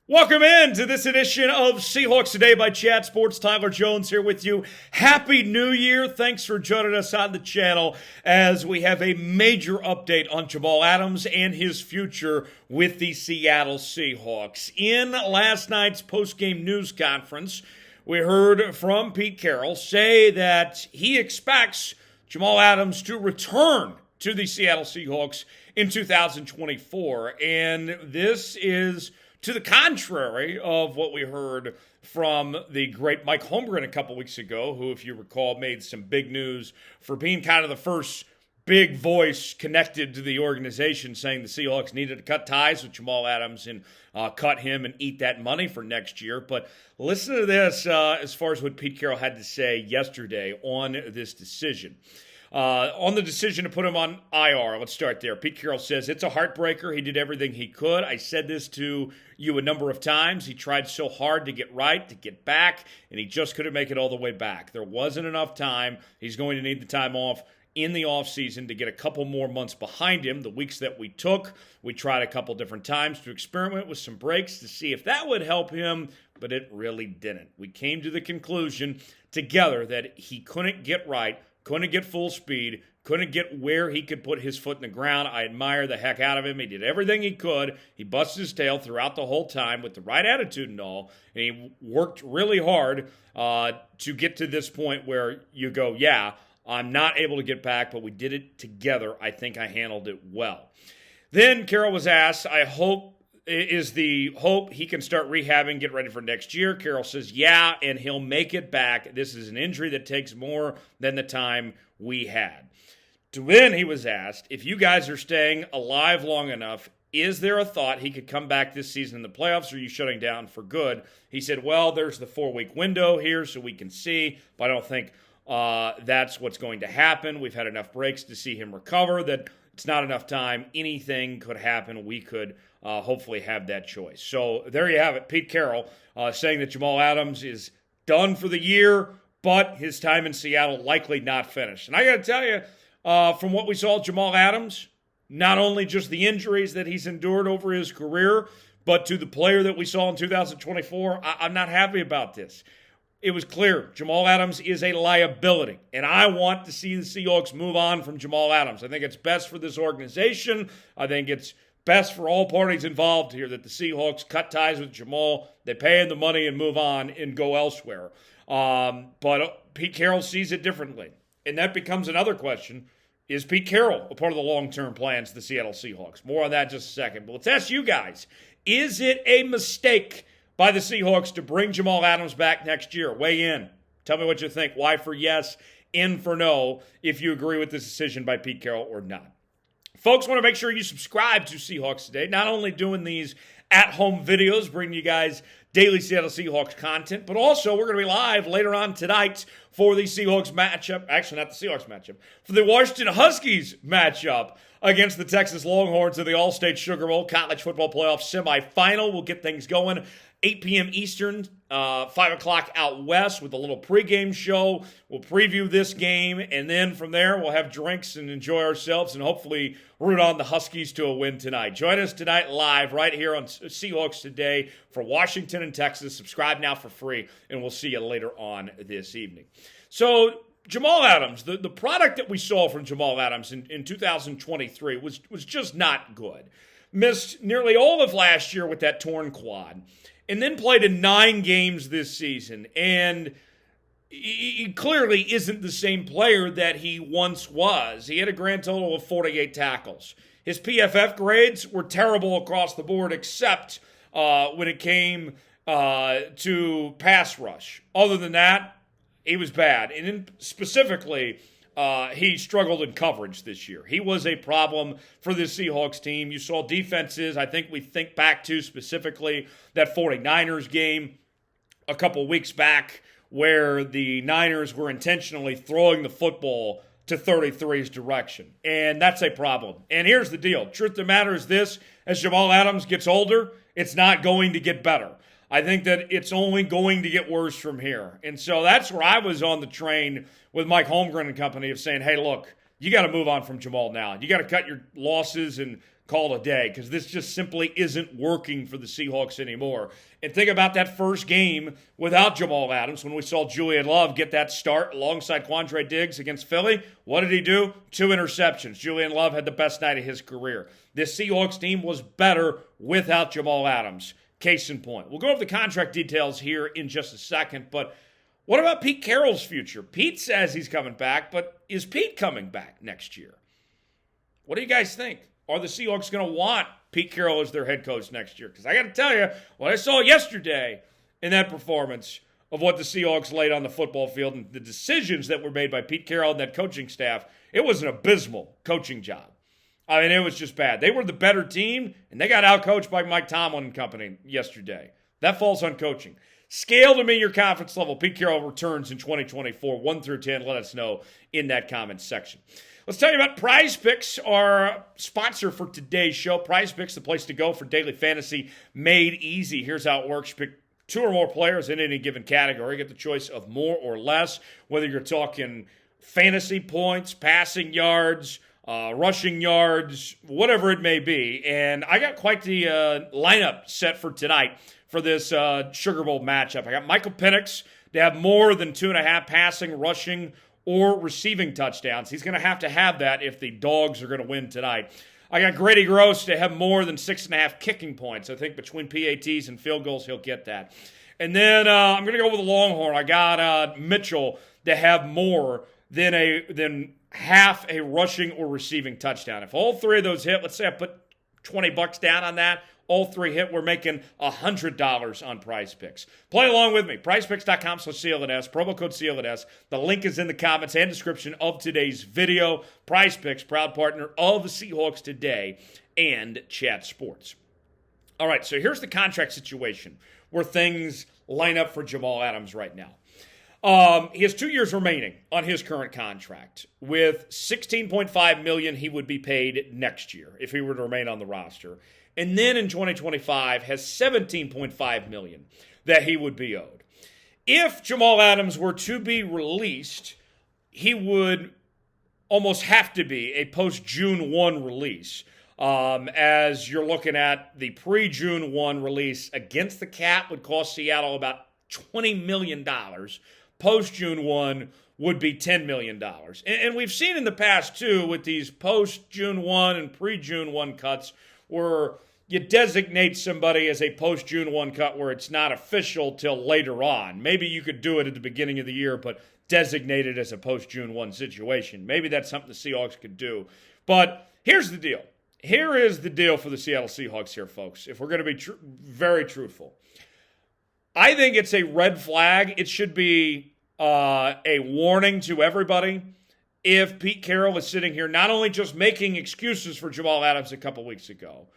Welcome in to this edition of Seahawks Today by Chat Sports. Tyler Jones here with you. Happy New Year. Thanks for joining us on the channel as we have a major update on Jamal Adams and his future with the Seattle Seahawks. In last night's post-game news conference, we heard from Pete Carroll say that he expects Jamal Adams to return to the Seattle Seahawks in 2024. And this is to the contrary of what we heard from the great Mike Holmgren a couple weeks ago, who, if you recall, made some big news for being kind of the first big voice connected to the organization, saying the Seahawks needed to cut ties with Jamal Adams and cut him and eat that money for next year. But listen to this as far as what Pete Carroll had to say yesterday on this decision. On the decision to put him on IR, let's start there. Pete Carroll says, it's a heartbreaker. He did everything he could. I said this to you a number of times. He tried so hard to get right, to get back, and he just couldn't make it all the way back. There wasn't enough time. He's going to need the time off in the offseason to get a couple more months behind him. The weeks that we took, we tried a couple different times to experiment with some breaks to see if that would help him, but it really didn't. We came to the conclusion together that he couldn't get right, couldn't get full speed, couldn't get where he could put his foot in the ground. I admire the heck out of him. He did everything he could. He busted his tail throughout the whole time with the right attitude and all. And he worked really hard to get to this point where you go, yeah, I'm not able to get back, but we did it together. I think I handled it well. Then Carroll was asked, is the hope he can start rehabbing, get ready for next year? Carroll says, yeah, and he'll make it back. This is an injury that takes more than the time we had. Then he was asked, if you guys are staying alive long enough, is there a thought he could come back this season in the playoffs, or are you shutting down for good? He said, well, there's the 4-week window here so we can see, but I don't think that's what's going to happen. We've had enough breaks to see him recover that it's not enough time. Anything could happen. We could hopefully have that choice. So there you have it. Pete Carroll saying that Jamal Adams is done for the year, but his time in Seattle likely not finished. And I got to tell you, from what we saw Jamal Adams, not only just the injuries that he's endured over his career, but to the player that we saw in 2024, I'm not happy about this. It was clear Jamal Adams is a liability, and I want to see the Seahawks move on from Jamal Adams. I think it's best for this organization. I think it's best for all parties involved here that the Seahawks cut ties with Jamal. They pay him the money and move on and go elsewhere. But Pete Carroll sees it differently, and that becomes another question. Is Pete Carroll a part of the long-term plans of the Seattle Seahawks? More on that in just a second. But let's ask you guys, is it a mistake by the Seahawks to bring Jamal Adams back next year? Weigh in. Tell me what you think. Why for yes, in for no, if you agree with this decision by Pete Carroll or not. Folks, want to make sure you subscribe to Seahawks Today. Not only doing these at-home videos, bringing you guys daily Seattle Seahawks content, but also we're going to be live later on tonight for the Seahawks matchup. Actually, not the Seahawks matchup. For the Washington Huskies matchup against the Texas Longhorns in the All-State Sugar Bowl College Football Playoff semifinal. We'll get things going 8 p.m. Eastern, 5 o'clock out west with a little pregame show. We'll preview this game, and then from there we'll have drinks and enjoy ourselves and hopefully root on the Huskies to a win tonight. Join us tonight live right here on Seahawks Today for Washington and Texas. Subscribe now for free, and we'll see you later on this evening. So Jamal Adams, the product that we saw from Jamal Adams in 2023 was just not good. Missed nearly all of last year with that torn quad, and then played in 9 games this season. And he clearly isn't the same player that he once was. He had a grand total of 48 tackles. His PFF grades were terrible across the board, except when it came to pass rush. Other than that, he was bad. And then specifically, he struggled in coverage this year. He was a problem for this Seahawks team. You saw defenses, I think we think back to specifically that 49ers game a couple weeks back where the Niners were intentionally throwing the football to 33's direction. And that's a problem. And here's the deal. Truth of the matter is this, as Jamal Adams gets older, it's not going to get better. I think that it's only going to get worse from here. And so that's where I was on the train with Mike Holmgren and company of saying, hey, look, you got to move on from Jamal now. You got to cut your losses and call it a day because this just simply isn't working for the Seahawks anymore. And think about that first game without Jamal Adams when we saw Julian Love get that start alongside Quandre Diggs against Philly. What did he do? 2 interceptions. Julian Love had the best night of his career. This Seahawks team was better without Jamal Adams. Case in point. We'll go over the contract details here in just a second, but what about Pete Carroll's future? Pete says he's coming back, but is Pete coming back next year? What do you guys think? Are the Seahawks going to want Pete Carroll as their head coach next year? Because I got to tell you, what I saw yesterday in that performance of what the Seahawks laid on the football field and the decisions that were made by Pete Carroll and that coaching staff, it was an abysmal coaching job. I mean, it was just bad. They were the better team, and they got outcoached by Mike Tomlin and company yesterday. That falls on coaching. Scale to me your confidence level. Pete Carroll returns in 2024, 1 through 10. Let us know in that comments section. Let's tell you about Prize Picks, our sponsor for today's show. Prize Picks, the place to go for daily fantasy made easy. Here's how it works. You pick 2 or more players in any given category. You get the choice of more or less, whether you're talking fantasy points, passing yards, rushing yards, whatever it may be. And I got quite the lineup set for tonight for this Sugar Bowl matchup. I got Michael Penix to have more than 2.5 passing, rushing, or receiving touchdowns. He's going to have that if the Dogs are going to win tonight. I got Grady Gross to have more than 6.5 kicking points. I think between PATs and field goals, he'll get that. And then I'm going to go with the Longhorn. I got Mitchell to have more than half a rushing or receiving touchdown. If all 3 of those hit, let's say I put $20 down on that, all 3 hit, we're making $100 on Prize Picks. Play along with me. PrizePicks.com/CLNS, promo code CLNS. The link is in the comments and description of today's video. Prize Picks, proud partner of the Seahawks Today and Chat Sports. All right, so here's the contract situation where things line up for Jamal Adams right now. He has 2 years remaining on his current contract. With $16.5 million, he would be paid next year if he were to remain on the roster. And then in 2025 has $17.5 million that he would be owed. If Jamal Adams were to be released, he would almost have to be a post-June 1 release. As you're looking at the pre-June 1 release against the cap would cost Seattle about $20 million. Post-June 1 would be $10 million. And we've seen in the past, too, with these post-June 1 and pre-June 1 cuts where you designate somebody as a post-June 1 cut where it's not official till later on. Maybe you could do it at the beginning of the year, but designate it as a post-June 1 situation. Maybe that's something the Seahawks could do. But here's the deal. Here is the deal for the Seattle Seahawks here, folks, if we're going to be very truthful. I think it's a red flag. It should be a warning to everybody if Pete Carroll is sitting here not only just making excuses for Jamal Adams a couple weeks ago,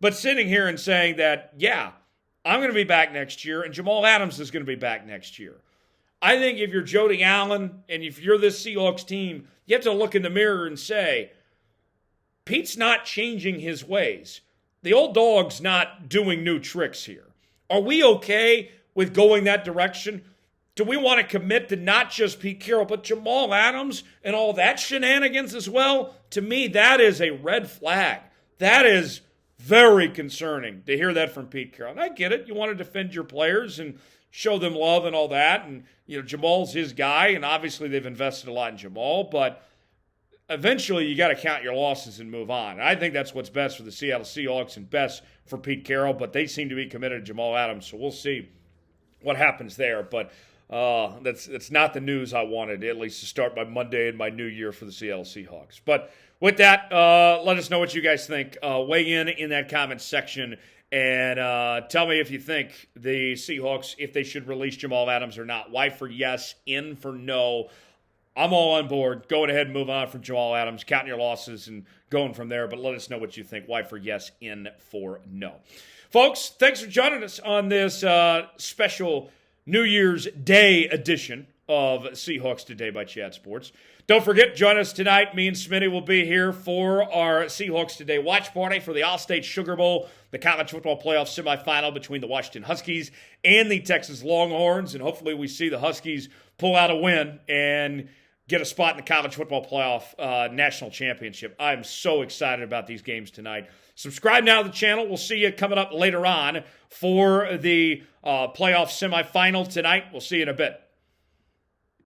but sitting here and saying that, yeah, I'm going to be back next year and Jamal Adams is going to be back next year. I think if you're Jody Allen and if you're this Seahawks team, you have to look in the mirror and say, Pete's not changing his ways. The old dog's not doing new tricks here. Are we okay with going that direction? Do we want to commit to not just Pete Carroll, but Jamal Adams and all that shenanigans as well? To me, that is a red flag. That is very concerning to hear that from Pete Carroll. And I get it. You want to defend your players and show them love and all that. And, Jamal's his guy, and obviously they've invested a lot in Jamal. But eventually you got to count your losses and move on. And I think that's what's best for the Seattle Seahawks and best for Pete Carroll. But they seem to be committed to Jamal Adams, so we'll see what happens there. But that's not the news I wanted, at least to start my Monday and my new year for the Seattle Seahawks. But with that, let us know what you guys think. Weigh in that comments section and tell me if you think the Seahawks, if they should release Jamal Adams or not. Y for yes, N for no. I'm all on board. Going ahead and move on from Jamal Adams, counting your losses and going from there. But let us know what you think. Y for yes, N for no. Folks, thanks for joining us on this special New Year's Day edition of Seahawks Today by Chat Sports. Don't forget, join us tonight. Me and Smitty will be here for our Seahawks Today watch party for the All-State Sugar Bowl, the college football playoff semifinal between the Washington Huskies and the Texas Longhorns. And hopefully we see the Huskies pull out a win and get a spot in the college football playoff national championship. I'm so excited about these games tonight. Subscribe now to the channel. We'll see you coming up later on for the playoff semifinal tonight. We'll see you in a bit.